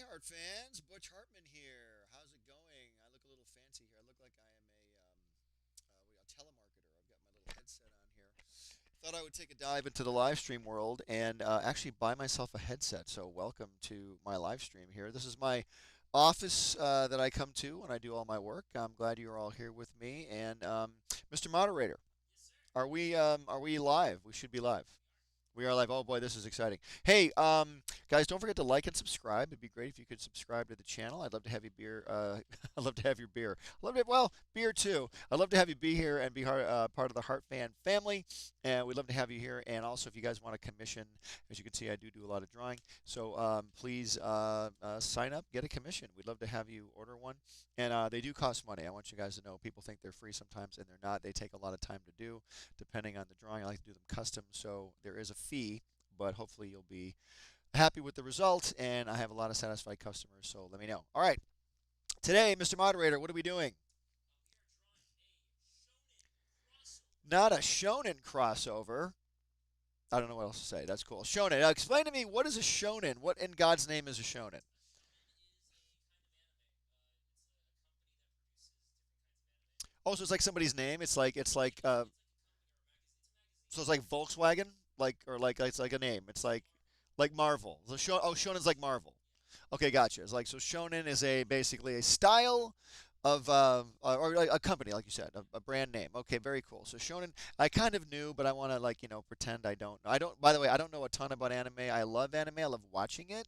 Hart fans, Butch Hartman here. How's it going? I look a little fancy here. I look like I am a telemarketer. I've got my little headset on here. Thought I would take a dive into the live stream world and actually buy myself a headset. So welcome to my live stream here. This is my office that I come to when I do all my work. I'm glad you're all here with me. And Mr. Moderator, are we live? We should be live. We are live. Oh boy, this is exciting. Hey, guys, don't forget to like and subscribe. It'd be great if you could subscribe to the channel. I'd love to have you beer. I'd love to have your beer. I love to, well, beer too. I'd love to have you be here and be part of the Heart Fan family. And we'd love to have you here. And also, if you guys want a commission, as you can see, I do a lot of drawing. So please sign up, get a commission. We'd love to have you order one. And they do cost money. I want you guys to know. People think they're free sometimes, and they're not. They take a lot of time to do, depending on the drawing. I like to do them custom, so there is a fee, but hopefully you'll be happy with the result. And I have a lot of satisfied customers, so let me know. All right, today, Mr. Moderator, what are we doing? Not a shonen crossover. I don't know what else to say. That's cool. Shonen. Now explain to me, what is a shonen? What in God's name is a shonen? Oh, so it's like somebody's name. So it's like Volkswagen, like or like it's like a name. It's like Marvel. Shonen's like Marvel. Okay, gotcha. It's like so. Shonen is a basically a style of or like a company, like you said, a brand name. Okay, very cool. So Shonen, I kind of knew, but I want to pretend I don't know. I don't. By the way, I don't know a ton about anime. I love anime. I love watching it.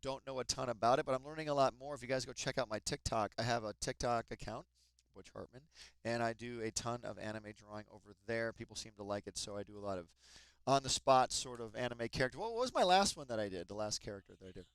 Don't know a ton about it, but I'm learning a lot more. If you guys go check out my TikTok, I have a TikTok account, Butch Hartman, and I do a ton of anime drawing over there. People seem to like it, so I do a lot of on the spot sort of anime character. What was my last one that I did? The last character that I did.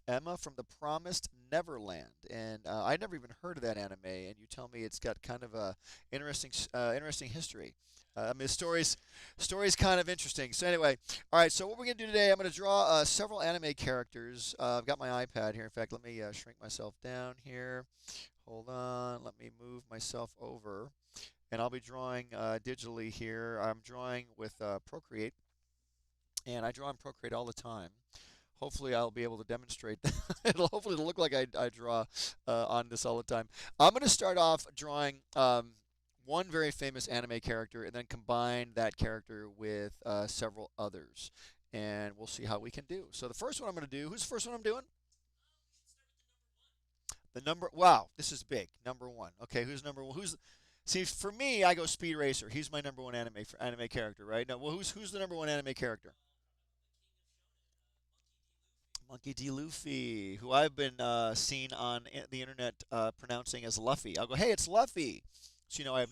Emma from the Promised Neverland, and I never even heard of that anime. And you tell me it's got kind of a interesting history. I mean, the story's kind of interesting. So anyway, all right. So what we're gonna do today, I'm gonna draw several anime characters. I've got my iPad here. In fact, let me shrink myself down here. Hold on. Let me move myself over, and I'll be drawing digitally here. I'm drawing with Procreate, and I draw in Procreate all the time. Hopefully, I'll be able to demonstrate that. It'll look like I draw on this all the time. I'm going to start off drawing one very famous anime character and then combine that character with several others. And we'll see how we can do. So the first one I'm going to do, who's the first one I'm doing? The number, wow, this is big. Number one. Okay, who's number one? See, for me, I go Speed Racer. He's my number one anime character, right? Now, well, who's the number one anime character? Monkey D. Luffy, who I've been seen on the internet pronouncing as Luffy. I'll go, hey, it's Luffy. So I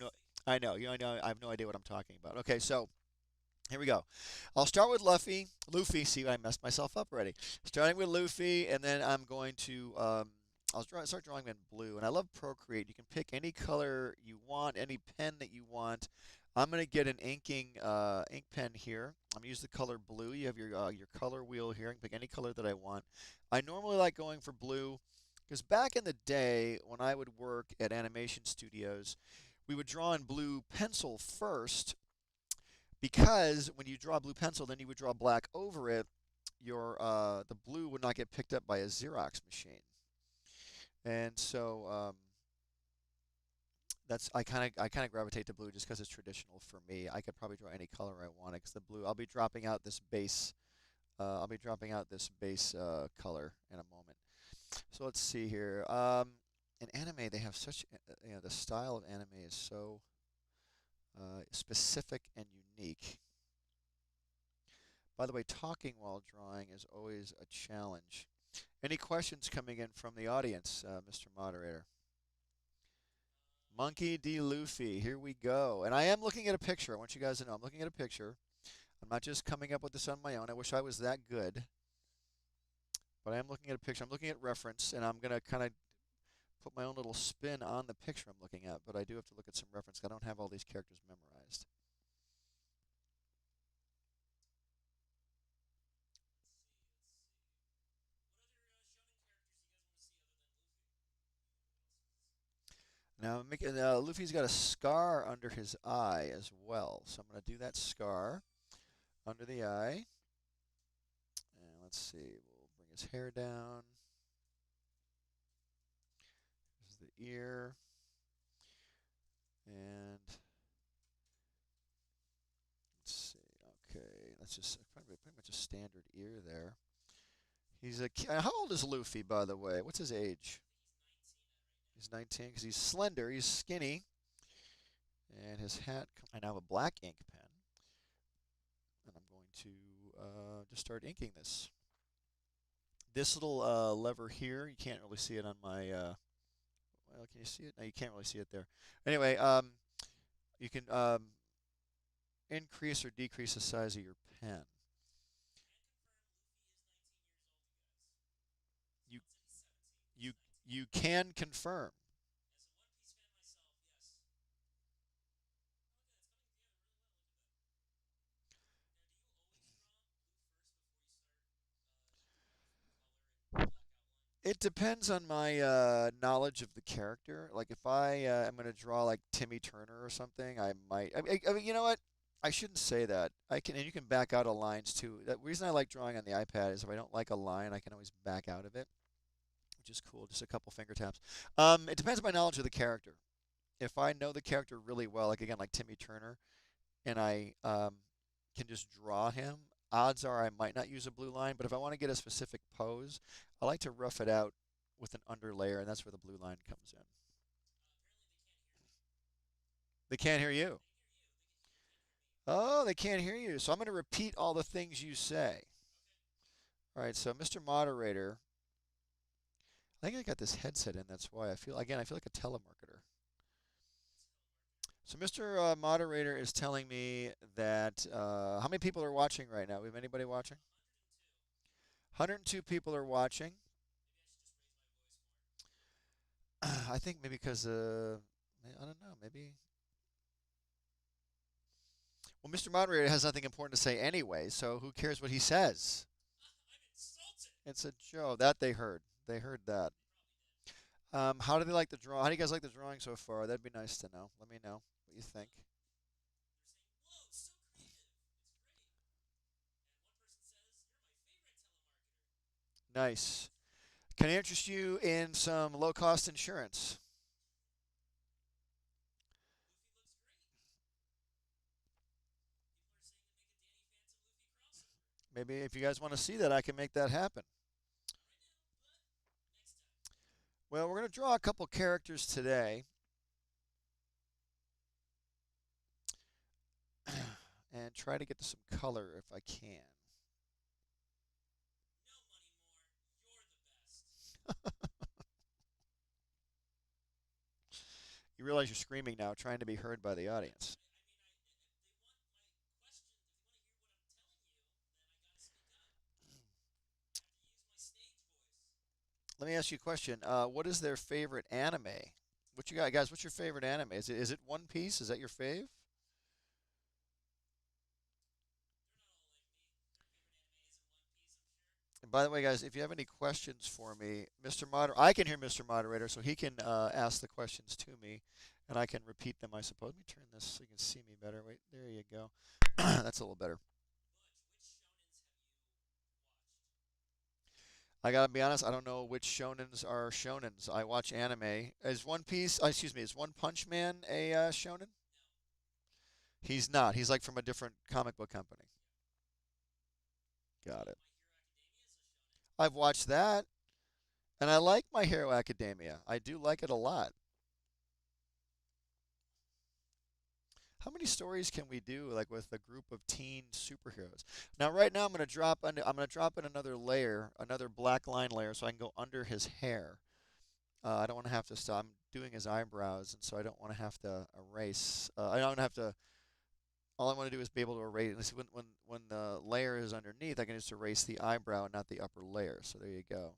know, I have no idea what I'm talking about. Okay, so here we go. I'll start with Luffy. See, I messed myself up already. Starting with Luffy, and then I'm going to start drawing in blue. And I love Procreate. You can pick any color you want, any pen that you want. I'm going to get an ink pen here. I'm going to use the color blue. You have your color wheel here. I can pick any color that I want. I normally like going for blue because back in the day when I would work at animation studios, we would draw in blue pencil first because when you draw blue pencil, then you would draw black over it. The blue would not get picked up by a Xerox machine, and so that's I kind of gravitate to blue just because it's traditional for me. I could probably draw any color I want because the blue. I'll be dropping out this base. I'll be dropping out this base color in a moment. So let's see here. In anime, they have such the style of anime is so specific and unique. By the way, talking while drawing is always a challenge. Any questions coming in from the audience, Mr. Moderator? Monkey D. Luffy, here we go. And I am looking at a picture. I want you guys to know I'm looking at a picture. I'm not just coming up with this on my own. I wish I was that good. But I am looking at a picture. I'm looking at reference, and I'm going to kind of put my own little spin on the picture I'm looking at. But I do have to look at some reference. I don't have all these characters memorized. Now, Luffy's got a scar under his eye as well. So I'm going to do that scar under the eye. And let's see, we'll bring his hair down. Here's the ear. And let's see. Okay, that's just probably pretty much a standard ear there. How old is Luffy, by the way? What's his age? He's 19 because he's slender. He's skinny. And his hat. I now have a black ink pen. And I'm going to just start inking this. This little lever here, you can't really see it on my. Well, can you see it? No, you can't really see it there. Anyway, you can increase or decrease the size of your pen. You you you can confirm. It depends on my knowledge of the character. Like if I am going to draw like Timmy Turner or something, I might. I mean, you know what? I shouldn't say that. I can, and you can back out of lines too. The reason I like drawing on the iPad is if I don't like a line, I can always back out of it, which is cool. Just a couple finger taps. It depends on my knowledge of the character. If I know the character really well, like again, like Timmy Turner, and I can just draw him, odds are I might not use a blue line. But if I want to get a specific pose, I like to rough it out with an underlayer, and that's where the blue line comes in. They can't hear you. Oh, they can't hear you. So I'm going to repeat all the things you say. All right, so Mr. Moderator, I think I got this headset in. That's why I feel like a telemarketer. So Mr. Moderator is telling me that how many people are watching right now? We have anybody watching? 102 people are watching. I think maybe because I don't know, maybe. Well, Mr. Moderator has nothing important to say anyway, so who cares what he says? It's a joke. That they heard. They heard that. How do they like the draw? How do you guys like the drawing so far? That'd be nice to know. Let me know what you think. Nice. Can I interest you in some low-cost insurance? Maybe if you guys want to see that, I can make that happen. Well, we're going to draw a couple characters today and try to get to some color if I can. You realize you're screaming now, trying to be heard by the audience. Let me ask you a question. What is their favorite anime? What you got, guys? What's your favorite anime? Is it One Piece? Is that your fave? And by the way, guys, if you have any questions for me, Mr. Moderator, I can hear Mr. Moderator, so he can ask the questions to me, and I can repeat them, I suppose. Let me turn this so you can see me better. Wait, there you go. That's a little better. I gotta be honest, I don't know which shonens are shonens. I watch anime. Is One Piece, excuse me, is One Punch Man a shonen? He's not. He's like from a different comic book company. Got it. I've watched that, and I like My Hero Academia. I do like it a lot. How many stories can we do like with a group of teen superheroes? Now, right now, I'm gonna drop in another layer, another black line layer, so I can go under his hair. I don't want to have to stop. I'm doing his eyebrows, and so I don't want to have to erase. I don't have to. All I want to do is be able to erase. When the layer is underneath, I can just erase the eyebrow and not the upper layer. So there you go.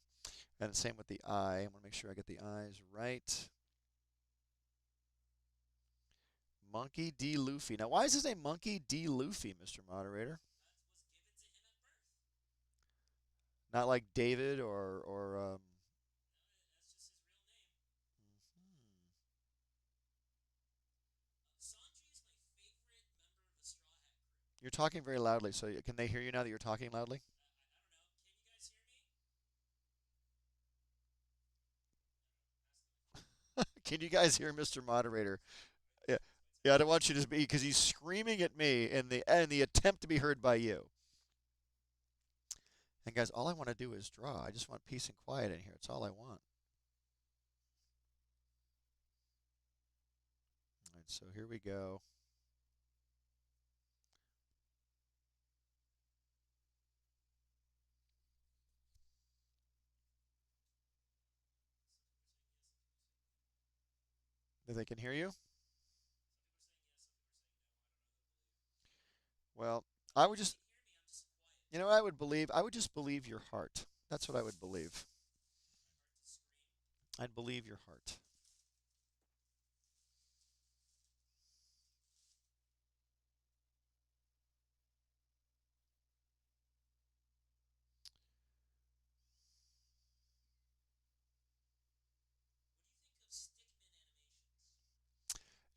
And same with the eye. I want to make sure I get the eyes right. Monkey D. Luffy. Now, why is his name Monkey D. Luffy, Mr. Moderator? Not like David or. Mhm. You're talking very loudly, so can they hear you now that you're talking loudly? Can you guys hear Mr. Moderator? Yeah, yeah. I don't want you to be because he's screaming at me in the attempt to be heard by you. And guys, all I want to do is draw. I just want peace and quiet in here. It's all I want. All right, so here we go. If they can hear you? Well, I would just, you know, what I would believe. I would just believe your heart. That's what I would believe. I'd believe your heart.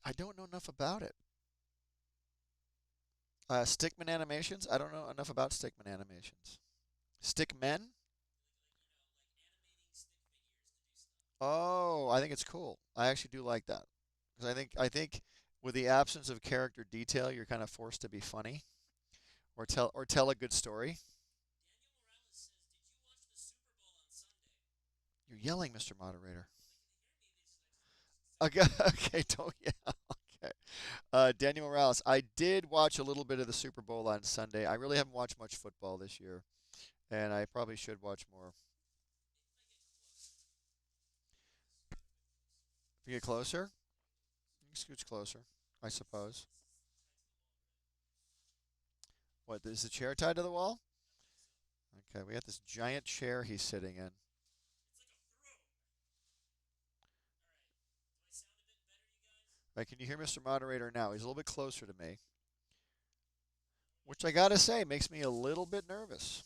I don't know enough about it. Stickman animations? I don't know enough about Stickman animations. Stickmen? Oh, I think it's cool. I actually do like that because I think with the absence of character detail, you're kind of forced to be funny or tell a good story. You're yelling, Mr. Moderator. Okay, okay, don't yell. Okay. Daniel Morales, I did watch a little bit of the Super Bowl on Sunday. I really haven't watched much football this year, and I probably should watch more. If you get closer, you can scooch closer, I suppose. What, is the chair tied to the wall? Okay, we got this giant chair he's sitting in. Right, can you hear Mr. Moderator now? He's a little bit closer to me, which I gotta say makes me a little bit nervous.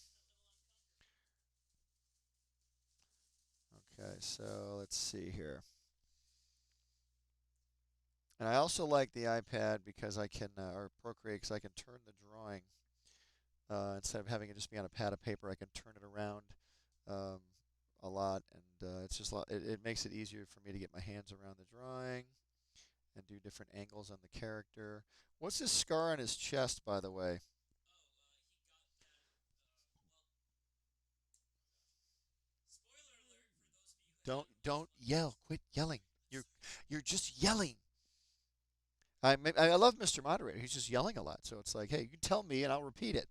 Okay, so let's see here. And I also like the iPad because I can, or Procreate, because I can turn the drawing instead of having it just be on a pad of paper. I can turn it around um, a lot, and it's just it makes it easier for me to get my hands around the drawing and do different angles on the character. What's this scar on his chest, by the way? Don't yell. Quit yelling. You're you're just yelling. I love Mr. Moderator. He's just yelling a lot. So it's like, hey, you tell me and I'll repeat it.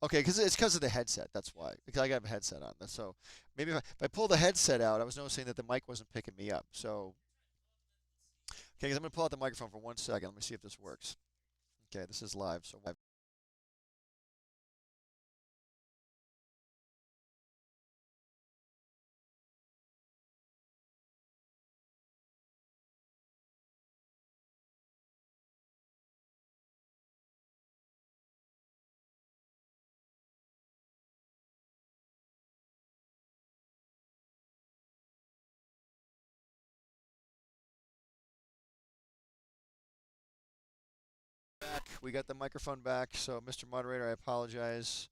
Okay, because it's because of the headset. That's why. Because I got a headset on. So maybe if I pull the headset out, I was noticing that the mic wasn't picking me up. So okay, because I'm gonna pull out the microphone for 1 second. Let me see if this works. Okay, this is live. So back. We got the microphone back. So Mr. Moderator, I apologize.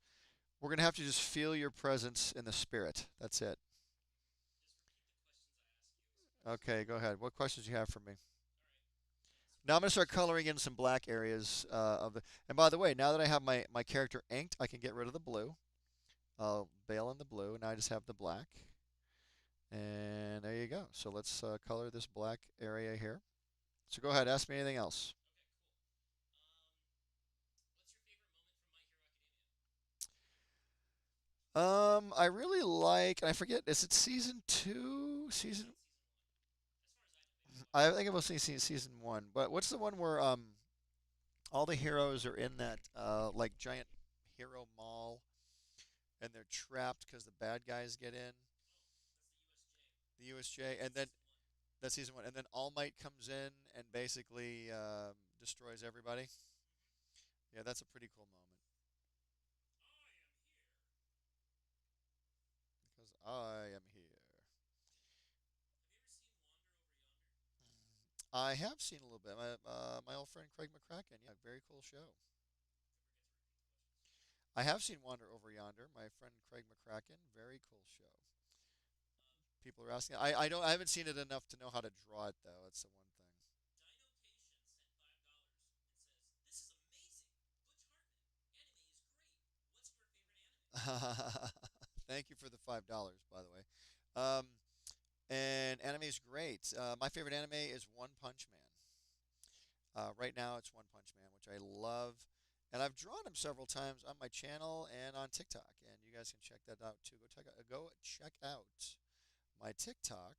We're gonna have to just feel your presence in the spirit. That's it. Okay, go ahead. What questions do you have for me? Now I'm gonna start coloring in some black areas of the. And by the way, now that I have my character inked, I can get rid of the blue. I'll bail on the blue. Now I just have the black. And there you go. So let's color this black area here. So go ahead, ask me anything else. I really like, and I forget, is it season two? I think it was season one. But what's the one where all the heroes are in that like giant hero mall and they're trapped because the bad guys get in? The USJ, and then that's season one, and then All Might comes in and basically destroys everybody. Yeah, that's a pretty cool moment because I am here. I have seen a little bit. My old friend Craig McCracken. Yeah, very cool show. I have seen Wander Over Yonder. My friend Craig McCracken. Very cool show. People are asking. I don't. I haven't seen it enough to know how to draw it though. That's the one thing. Dinocation sent $5 and says, "This is amazing. Butch Hartman. Anime is great. What's your favorite anime?" Thank you for the $5, by the way. Um, and anime is great. My favorite anime is One Punch Man. Right now, it's One Punch Man, which I love, and I've drawn him several times on my channel and on TikTok. And you guys can check that out too. Go check out my TikTok.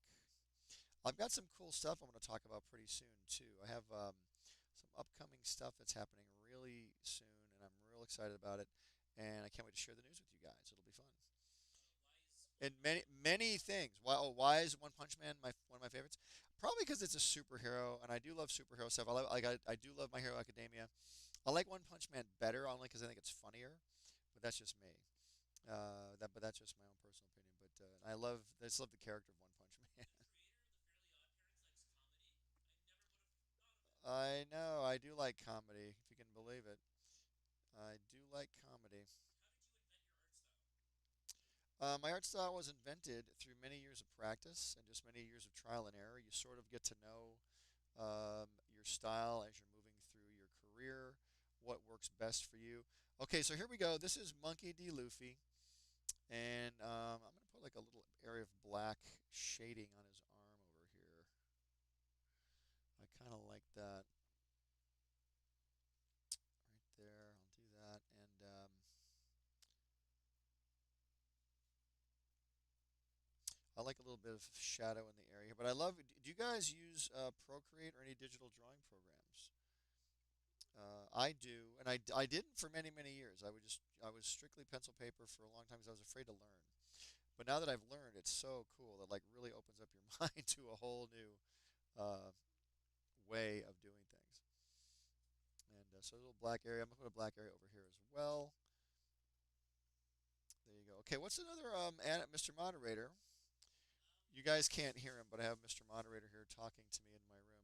I've got some cool stuff I'm going to talk about pretty soon too. I have some upcoming stuff that's happening really soon, and I'm real excited about it. And I can't wait to share the news with you guys. It'll be fun. Why is One And Punch many Man your many favorite? things. Why is One Punch Man one of my favorites? Probably because it's a superhero, and I do love superhero stuff. I do love My Hero Academia. I like One Punch Man better, only because I think it's funnier. But that's just me. But that's just my own personal opinion. But I just love the character of One Punch Man. The creator of The Fairly Odd Parents likes comedy? I never would have thought of it. I know I do like comedy, if you can believe it. I do like comedy. How did you invent your art style? My art style was invented through many years of practice and just many years of trial and error. You sort of get to know your style as you're moving through your career, what works best for you. Okay, so here we go. This is Monkey D. Luffy, and I'm going to put like a little area of black shading on his arm over here. I kind of like that right there. I'll do that, and I like a little bit of shadow in the area. But I love. Do you guys use Procreate or any digital drawing programs? I do, and I didn't for many many years. I was strictly pencil paper for a long time because I was afraid to learn. But now that I've learned, it's so cool. That like really opens up your mind to a whole new uh, way of doing things. And so a little black area. I'm gonna put a black area over here as well. There you go. Okay, what's another Mr. Moderator? You guys can't hear him, but I have Mr. Moderator here talking to me in my room.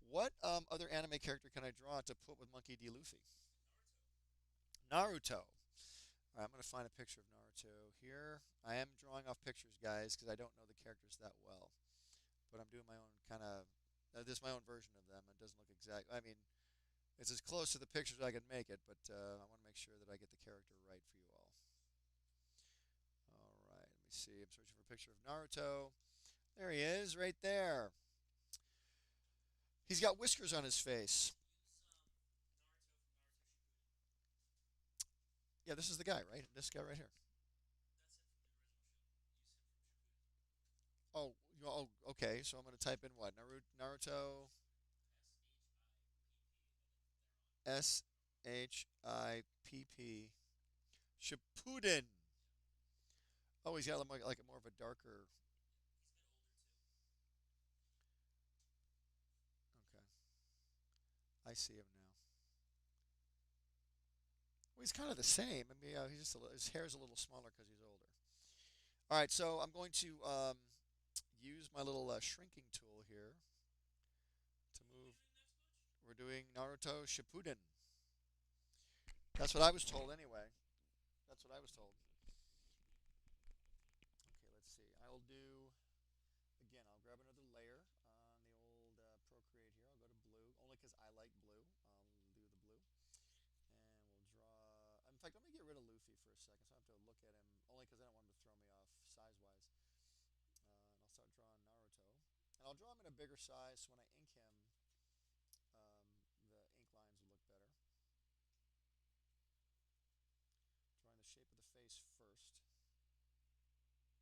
What other anime character can I draw to put with Monkey D. Luffy? Naruto. Naruto. All right, I'm going to find a picture of Naruto here. I am drawing off pictures, guys, because I don't know the characters that well. But I'm doing my own kind of. This is my own version of them. It doesn't look exact. I mean, it's as close to the pictures as I can make it, but I want to make sure that I get the character right for you all. All right, let me see. I'm searching for a picture of Naruto. There he is, right there. He's got whiskers on his face. Use Naruto from Naruto Shippuden. Yeah, this is the guy, right? This guy right here. That's him from the original Shonen. Use him from Shippuden. Okay. So I'm going to type in what? Naruto Shippuden. And then thereon. Shipp. Shippuden. Yep. Oh, he's got like more of a darker. Yep. He's a bit older too. Okay, I see him now. Well, he's kind of the same. I mean, he's just his hair's a little smaller because he's older. All right, so I'm going to use my little shrinking tool here to What are we move. doing next, Butch? We're doing Naruto Shippuden. That's what I was told anyway. That's what I was told. Okay, let's see. I'll do again. I'll grab another layer on the old Procreate here. I'll go to blue only because I like blue. I'll do the blue, and we'll draw. In fact, let me get rid of Luffy for a second, so I have to look at him only because I don't want him to throw me off size wise. And I'll start drawing Naruto, and I'll draw him in a bigger size so when I ink him, the ink lines will look better. Drawing the shape of the face first. And he's got this.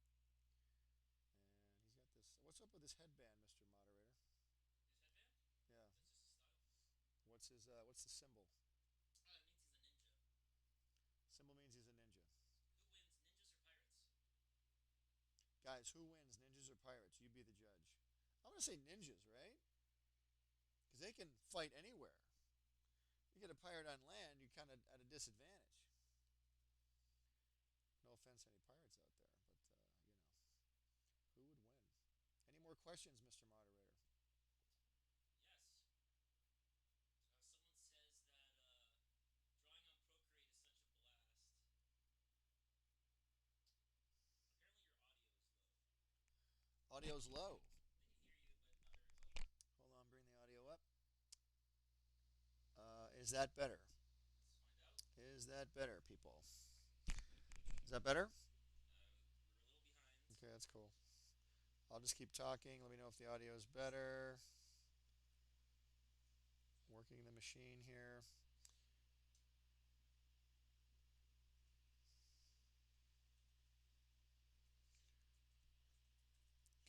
What's up with his headband, Mr. Moderator? His headband? Yeah. That's just his style. What's the symbol? Oh, it means he's a ninja. Symbol means he's a ninja. Who wins, ninjas or pirates? Guys, who wins, ninjas or pirates? You be the judge. I'm gonna say ninjas, right? Because they can fight anywhere. You get a pirate on land, you're kind of at a disadvantage. No offense to any pirates out there, but who would win? Any more questions, Mr. Moderator? Yes. Someone says that drawing on Procreate is such a blast. Audio's low. Hold on, bring the audio up. Is that better? Is that better, people? Is that better? Okay, that's cool. I'll just keep talking. Let me know if the audio is better. Working the machine here.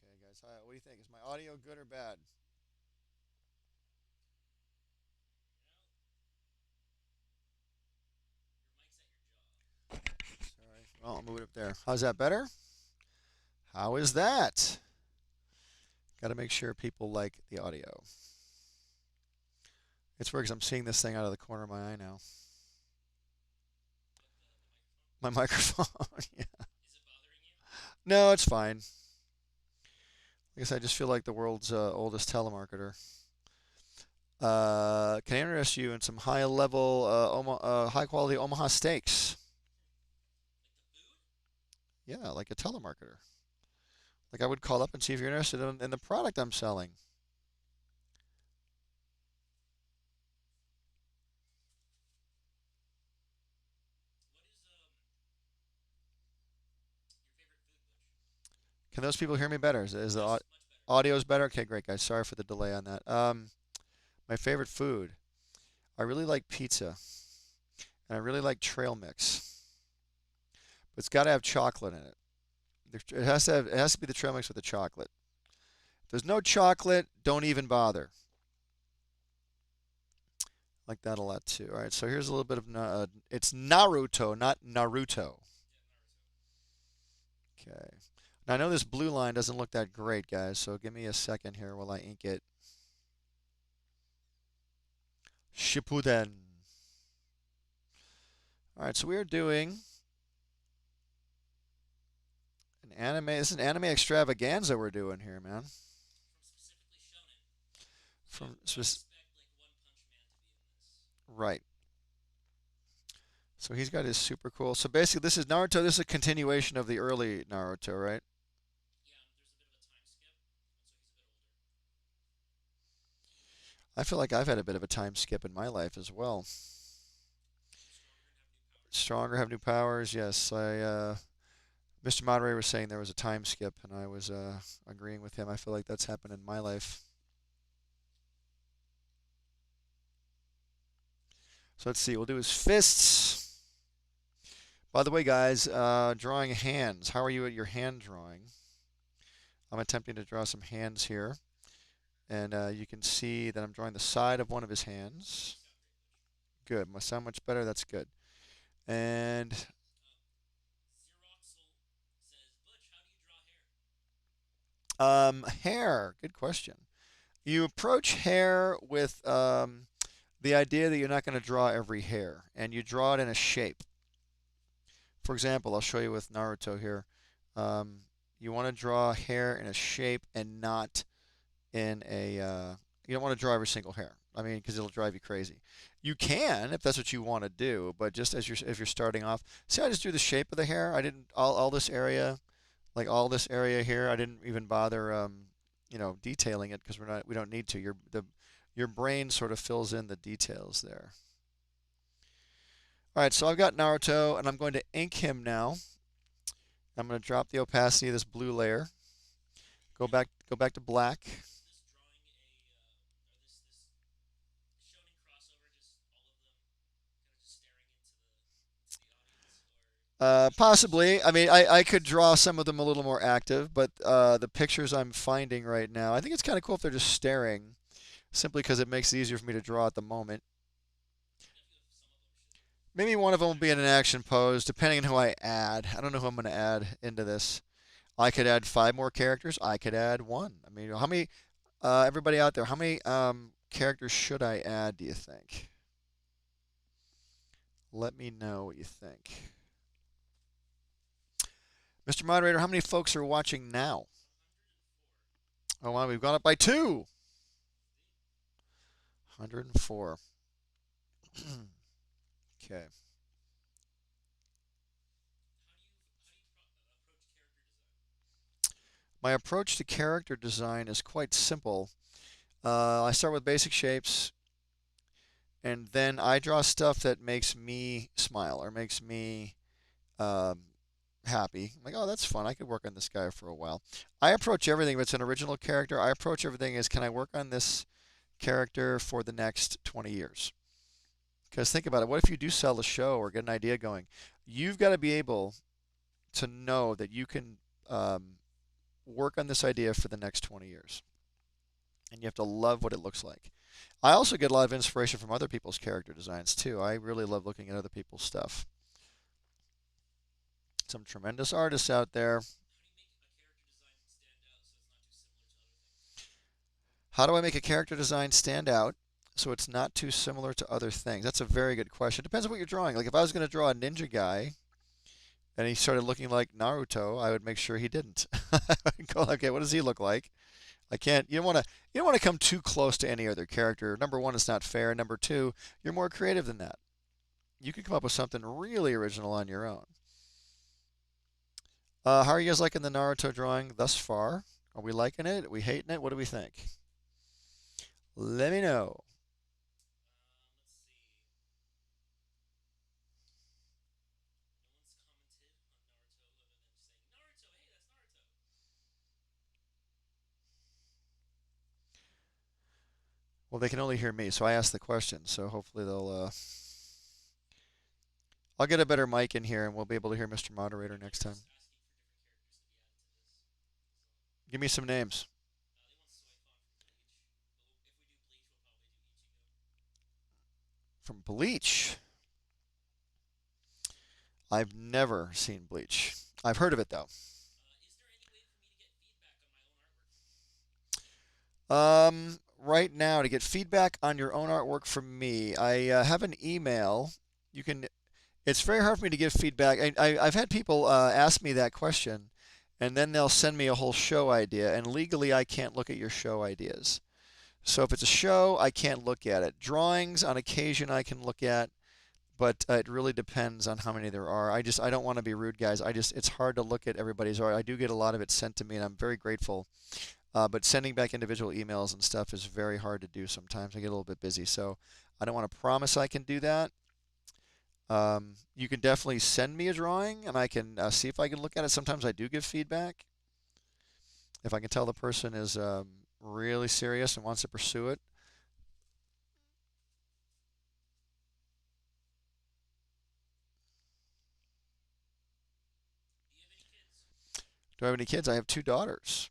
Okay, guys. Hi, what do you think? Is my audio good or bad? Sorry. Well, I'll move it up there. How's that better? How is that? Got to make sure people like the audio. It's weird because I'm seeing this thing out of the corner of my eye now. My microphone. Yeah. No, it's fine. I guess I just feel like the world's oldest telemarketer. Can I interest you in some high quality Omaha steaks? Yeah, like a telemarketer. Like I would call up and see if you're interested in the product I'm selling. Can those people hear me better? Is the audio's better? Okay, great, guys. Sorry for the delay on that. My favorite food. I really like pizza, and I really like trail mix. But it's got to have chocolate in it. It has to be the trail mix with the chocolate. If there's no chocolate, don't even bother. Like that a lot too. All right, so here's a little bit of it's Naruto, not Naruto. Okay. Now I know this blue line doesn't look that great, guys, so give me a second here while I ink it. Shippuden. All right, so we are doing an anime. This is an anime extravaganza we're doing here, man. From right. So he's got his super cool. So basically, this is Naruto. This is a continuation of the early Naruto, right? I feel like I've had a bit of a time skip in my life as well. Stronger, have new powers. Yes, Mr. Moderator was saying there was a time skip, and I was agreeing with him. I feel like that's happened in my life. So let's see. We'll do his fists. By the way, guys, drawing hands. How are you at your hand drawing? I'm attempting to draw some hands here. And you can see that I'm drawing the side of one of his hands. Good. Must sound much better. That's good. And hair. Good question. You approach hair with the idea that you're not going to draw every hair, and you draw it in a shape. For example, I'll show you with Naruto here. Um, you want to draw hair in a shape and not in a. You don't want to draw every single hair. I mean, because it'll drive you crazy. You can if that's what you want to do, but just as if you're starting off. See, I just drew the shape of the hair. I didn't all this area, like all this area here. I didn't even bother, detailing it because we don't need to. Your brain sort of fills in the details there. All right, so I've got Naruto, and I'm going to ink him now. I'm going to drop the opacity of this blue layer. Go back to black. Possibly. I mean, I could draw some of them a little more active, but the pictures I'm finding right now, I think it's kind of cool if they're just staring, simply because it makes it easier for me to draw at the moment. Maybe one of them will be in an action pose, depending on who I add. I don't know who I'm going to add into this. I could add five more characters. I could add one. I mean, how many? Everybody out there, how many characters should I add? Do you think? Let me know what you think. Mr. Moderator, how many folks are watching now? Oh, wow, we've gone up by two. 104. Okay. My approach to character design is quite simple. I start with basic shapes, and then I draw stuff that makes me smile or makes me um, happy. I'm like, oh, that's fun. I could work on this guy for a while. I approach everything. If it's an original character, I approach everything as, can I work on this character for the next 20 years? Because think about it. What if you do sell a show or get an idea going? You've got to be able to know that you can um, work on this idea for the next 20 years. And you have to love what it looks like. I also get a lot of inspiration from other people's character designs too. I really love looking at other people's stuff. Some tremendous artists out there. How do I make a character design stand out so it's not too similar to other things? That's a very good question. It depends on what you're drawing. Like if I was going to draw a ninja guy and he started looking like Naruto, I would make sure he didn't. I'd go, okay, what does he look like? I can't. You don't want to come too close to any other character. Number one, it's not fair. Number two, you're more creative than that. You can come up with something really original on your own. How are you guys liking the Naruto drawing thus far? Are we liking it? Are we hating it? What do we think? Let me know. Well, they can only hear me, so I asked the question. So hopefully they'll. I'll get a better mic in here, and we'll be able to hear Mr. Moderator next time. Give me some names from Bleach. I've never seen Bleach. I've heard of it though. Right now, to get feedback on your own artwork from me, I have an email. You can. It's very hard for me to give feedback. I've had people ask me that question, and then they'll send me a whole show idea, and legally I can't look at your show ideas. So if it's a show, I can't look at it. Drawings, on occasion, I can look at, but it really depends on how many there are. I don't want to be rude, guys. It's hard to look at everybody's art. I do get a lot of it sent to me, and I'm very grateful. But sending back individual emails and stuff is very hard to do sometimes. I get a little bit busy, so I don't want to promise I can do that. You can definitely send me a drawing, and I can see if I can look at it. Sometimes I do give feedback if I can tell the person is really serious and wants to pursue it. Do I have any kids? I have two daughters.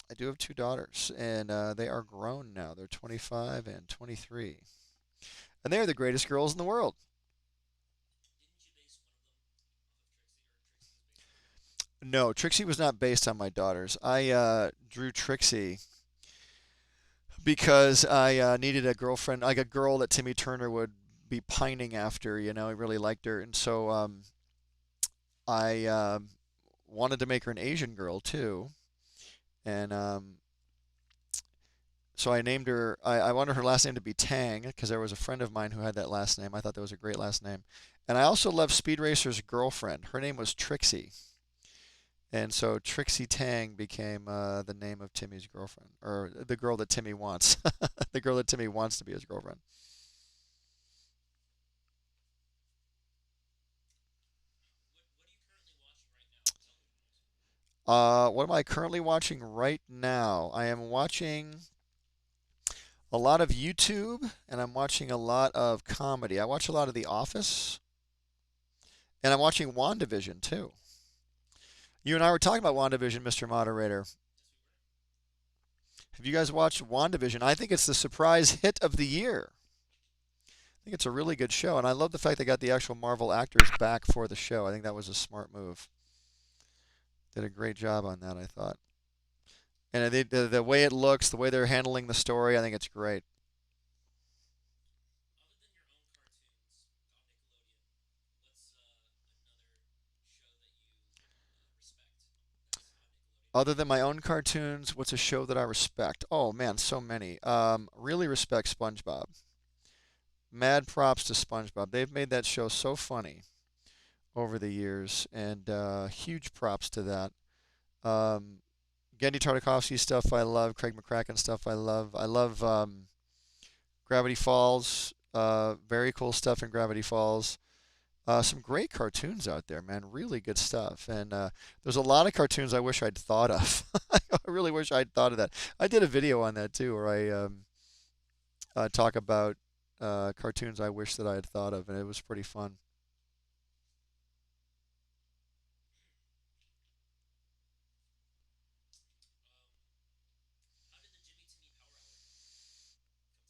I do have two daughters, and they are grown now. They're 25 and 23, and they are the greatest girls in the world. No, Trixie was not based on my daughters. I drew Trixie because I needed a girlfriend, like a girl that Timmy Turner would be pining after. He really liked her, and so I wanted to make her an Asian girl too, and so I named her. I wanted her last name to be Tang because there was a friend of mine who had that last name. I thought that was a great last name, and I also loved Speed Racer's girlfriend. Her name was Trixie. And so Trixie Tang became the name of Timmy's girlfriend, or the girl that Timmy wants, the girl that Timmy wants to be his girlfriend. What am I currently watching right now? I am watching a lot of YouTube, and I'm watching a lot of comedy. I watch a lot of The Office, and I'm watching WandaVision too. You and I were talking about WandaVision, Mr. Moderator. Have you guys watched WandaVision? I think it's the surprise hit of the year. I think it's a really good show, and I love the fact they got the actual Marvel actors back for the show. I think that was a smart move. Did a great job on that, I thought. And the way it looks, the way they're handling the story, I think it's great. Other than my own cartoons, what's a show that I respect? Oh man, so many. Really respect SpongeBob. Mad props to SpongeBob. They've made that show so funny over the years, and huge props to that. Um, Gendy Tartakovsky stuff I love. Craig McCracken stuff I love. I love Gravity Falls. Very cool stuff in Gravity Falls. Some great cartoons out there, man. Really good stuff. And there's a lot of cartoons I wish I'd thought of. I really wish I'd thought of that. I did a video on that too, where I talk about cartoons I wish that I had thought of, and it was pretty fun. How did the Jimmy Timmy Power Hour come to be?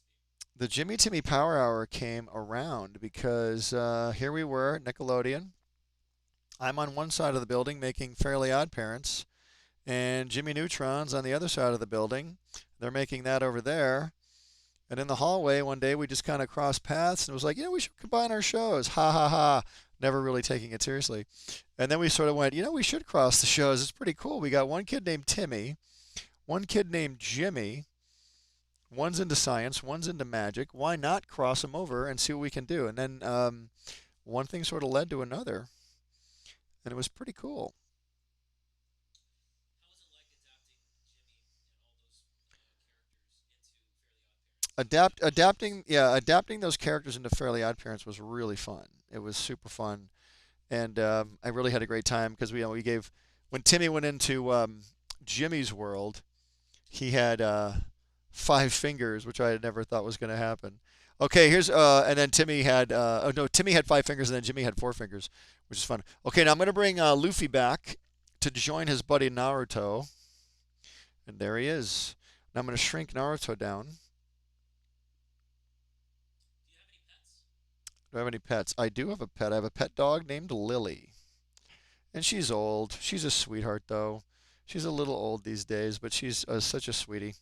The Jimmy Timmy Power Hour came around because here we were, Nickelodeon. I'm on one side of the building making Fairly Odd Parents, and Jimmy Neutron's on the other side of the building. They're making that over there. And in the hallway one day, we just kind of crossed paths and it was like, we should combine our shows. Ha ha ha. Never really taking it seriously. And then we sort of went, we should cross the shows. It's pretty cool. We got one kid named Timmy, one kid named Jimmy. One's into science, one's into magic. Why not cross them over and see what we can do? And then one thing sort of led to another, and it was pretty cool. How was it like adapting Jimmy and all those characters into Fairly Odd Parents? Adapting those characters into Fairly Odd Parents was really fun. It was super fun, and I really had a great time because we gave when Timmy went into Jimmy's world, he had 5 fingers, which I had never thought was going to happen. Okay, here's and then Timmy had oh no, Timmy had 5 fingers, and then Jimmy had 4 fingers, which is fun. Okay, now I'm going to bring Luffy back to join his buddy Naruto, and there he is. Now I'm going to shrink Naruto down. Do you have any pets? Do I have any pets? I do have a pet. I have a pet dog named Lily. And she's old. She's a sweetheart, though. She's a little old these days, but she's such a sweetie.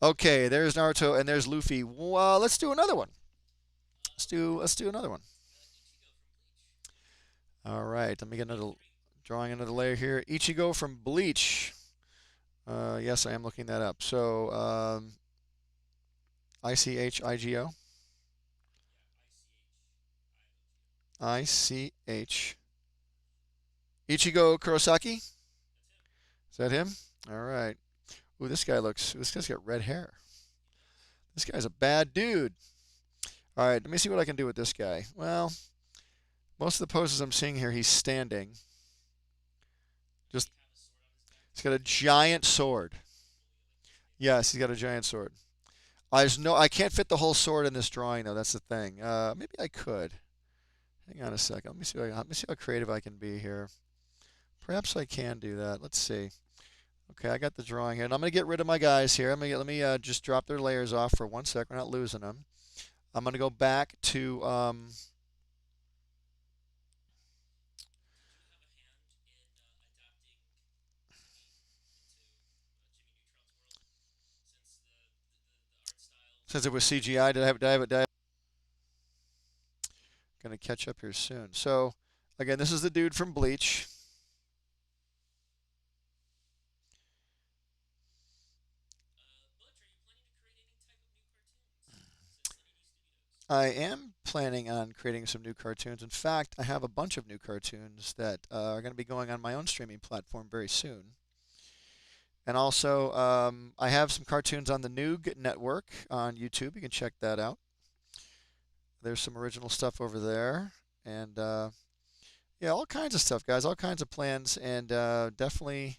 Okay, there's Naruto and there's Luffy. Well, let's do another one. Let's do another one. I like Ichigo from Bleach. All right, let me get another Three. drawing another layer here. Ichigo from Bleach. Yes, I am looking that up. So, Ichigo. Yeah, Ich. Ichigo Kurosaki. Is That's him. that him? All right. Ooh, this guy's got red hair. He does. This guy's a bad dude. All right, let me see what I can do with this guy. Well, most of the poses I'm seeing here, he's standing. Does Just, he have a sword on his back he's got too? a giant sword. Fully like Ichigo. Yes, he's got a giant sword. I can't fit the whole sword in this drawing though. That's the thing. Maybe I could. Hang on a second. Let me see how creative I can be here. Perhaps I can do that. Let's see. Okay, I got the drawing here, and I'm gonna get rid of my guys here. Let me just drop their layers off for one sec. We're not losing them. I'm gonna go back to Did you have a hand in adapting Timmy into Jimmy Neutron's world? Since the art style since it was was CGI. Did I have gonna catch up here soon. So again, this is the dude from Bleach. Butch, are you planning to create any type of new cartoons since the NED Studios? I am planning on creating some new cartoons. In fact, I have a bunch of new cartoons that are going to be going on my own streaming platform very soon. And also, I have some cartoons on the Noog Network on YouTube. You can check that out. There's some original stuff over there. And yeah, all kinds of stuff, guys. All kinds of plans. And definitely,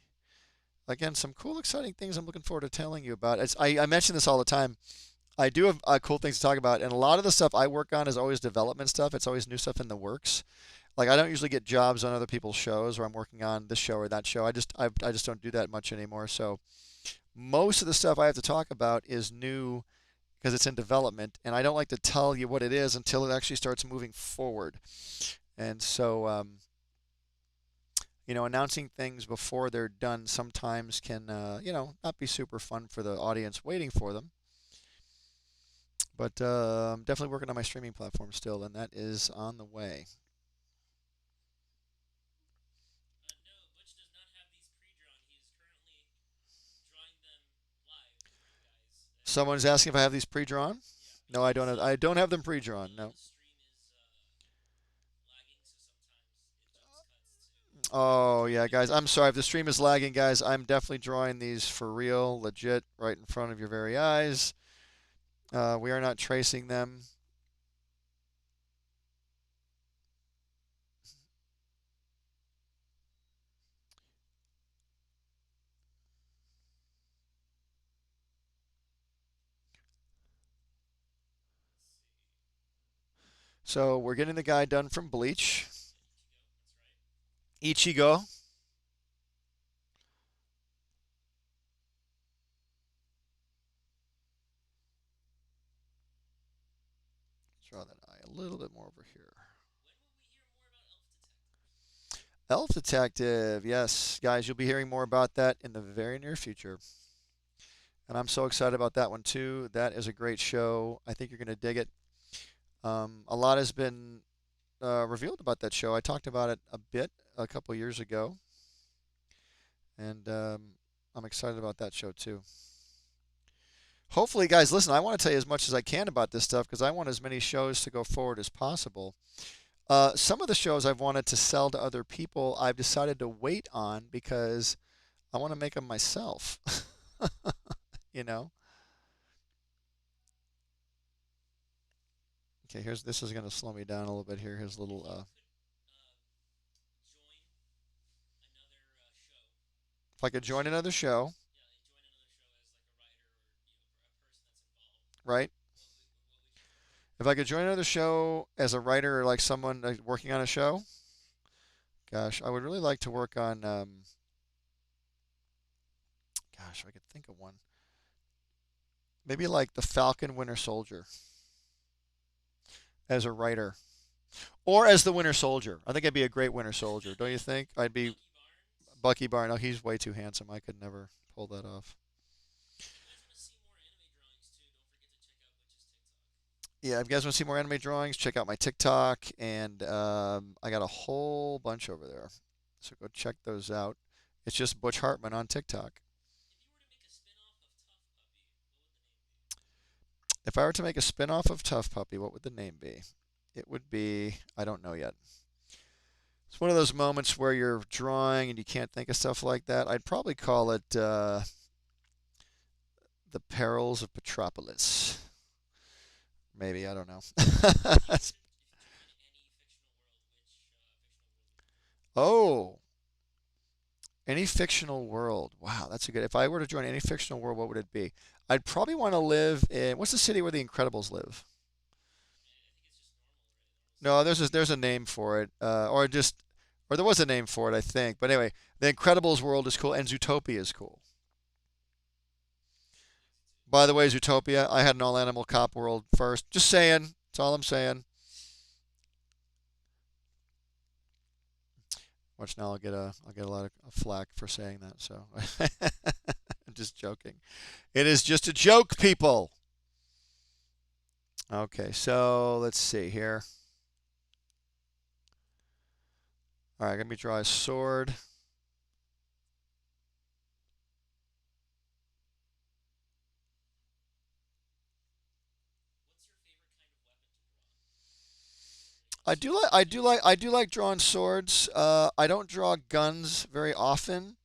again, some cool, exciting things I'm looking forward to telling you about. I mention this all the time. I do have cool things to talk about, and a lot of the stuff I work on is always development stuff. It's always new stuff in the works. Like I don't usually get jobs on other people's shows, where I'm working on this show or that show. I just don't do that much anymore. So most of the stuff I have to talk about is new because it's in development, and I don't like to tell you what it is until it actually starts moving forward. And so announcing things before they're done sometimes can not be super fun for the audience waiting for them. But I'm definitely working on my streaming platform still, and that is on the way. No, Butch does not have these pre-drawn. He is currently drawing them live for you guys. Someone's asking if I have these pre-drawn. Yeah, No, I don't have. I don't have them pre-drawn. the No. stream is lagging, so sometimes it jumps cuts to Oh yeah, guys. I'm sorry if the stream is lagging, guys. I'm definitely drawing these for real, legit, right in front of your very eyes. We are not tracing them. So we're getting the guy done from Bleach. Ichigo. Draw that eye a little bit more over here. Elf Detective. Yes, guys, you'll be hearing more about that in the very near future. And I'm so excited about that one too. That is a great show. I think you're going to dig it. A lot has been revealed about that show. I talked about it a bit a couple years ago, and I'm excited about that show too. Hopefully, guys, listen, I want to tell you as much as I can about this stuff because I want as many shows to go forward as possible. Some of the shows I've wanted to sell to other people, I've decided to wait on because I want to make them myself. you know? Okay, here's this is going to slow me down a little bit here. Here's a little if I could join another show, right? If I could join another show as a writer or like someone working on a show, gosh, I would really like to work on. Gosh, I could think of one. Maybe like the Falcon Winter Soldier as a writer, or as the Winter Soldier. I think I'd be a great Winter Soldier, don't you think? I'd be Bucky Barnes. No, he's way too handsome. I could never pull that off. Yeah, if you guys want to see more anime drawings, check out my TikTok, and I got a whole bunch over there. So go check those out. It's just Butch Hartman on TikTok. If I were to make a spin-off of TUFF Puppy, what would the name be? It would be, I don't know yet. It's one of those moments where you're drawing and you can't think of stuff like that. I'd probably call it The Perils of Petropolis. Maybe, I don't know. oh, any fictional world. Wow, that's a good. If I were to join any fictional world, what would it be? I'd probably want to live in what's the city where the Incredibles live? No, there's a name for it, or there was a name for it, I think. But anyway, the Incredibles world is cool, and Zootopia is cool. By the way, Zootopia, I had an all animal cop world first. Just saying. That's all I'm saying. Watch now, I'll get a lot of flack for saying that. So I'm just joking. It is just a joke, people. Okay, so let's see here. All right, let me draw a sword. I do like drawing swords. I don't draw guns very often.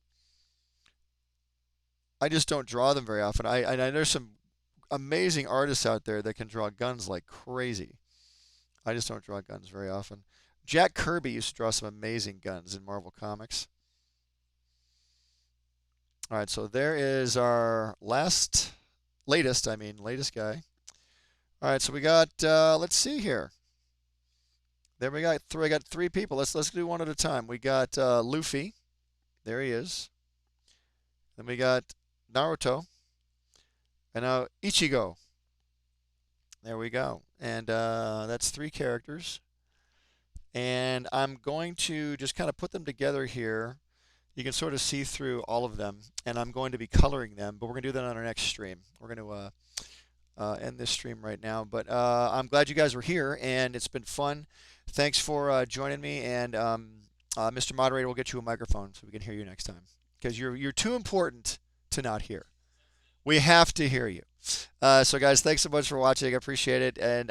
I just don't draw them very often. I there's some amazing artists out there that can draw guns like crazy. I just don't draw guns very often. Jack Kirby used to draw some amazing guns in Marvel Comics. All right, so there is our latest guy. All right, so we got let's see here. There we got three people. Let's do one at a time. We got Luffy. There he is. Then we got Naruto. And now Ichigo. There we go. And that's three characters. And I'm going to just kind of put them together here. You can sort of see through all of them. And I'm going to be coloring them, but we're going to do that on our next stream. We're going to end this stream right now. But I'm glad you guys were here, and it's been fun. Thanks for joining me, and Mr. Moderator will get you a microphone so we can hear you next time because you're too important to not hear. We have to hear you. So, guys, thanks so much for watching. I appreciate it, and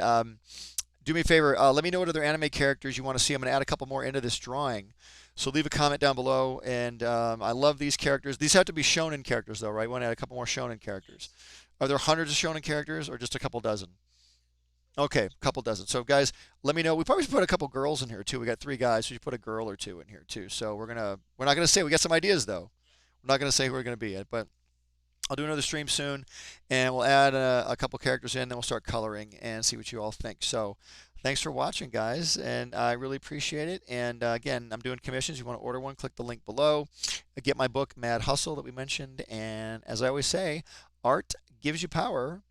Do me a favor. Let me know what other anime characters you want to see. I'm going to add a couple more into this drawing. So leave a comment down below. And I love these characters. These have to be shonen characters, though, right? I want to add a couple more shonen characters. Yes. Are there hundreds of shonen characters or just a couple dozen? Okay, a couple dozen. So guys, let me know. We probably should put a couple girls in here too. We got three guys, so you put a girl or two in here too. So we're not gonna say we got some ideas though. We're not gonna say who we're gonna be yet, but I'll do another stream soon, and we'll add a couple characters in. Then we'll start coloring and see what you all think. So, thanks for watching, guys, and I really appreciate it. And again, I'm doing commissions. You want to order one? Click the link below. Get my book, Mad Hustle, that we mentioned. And as I always say, art gives you power.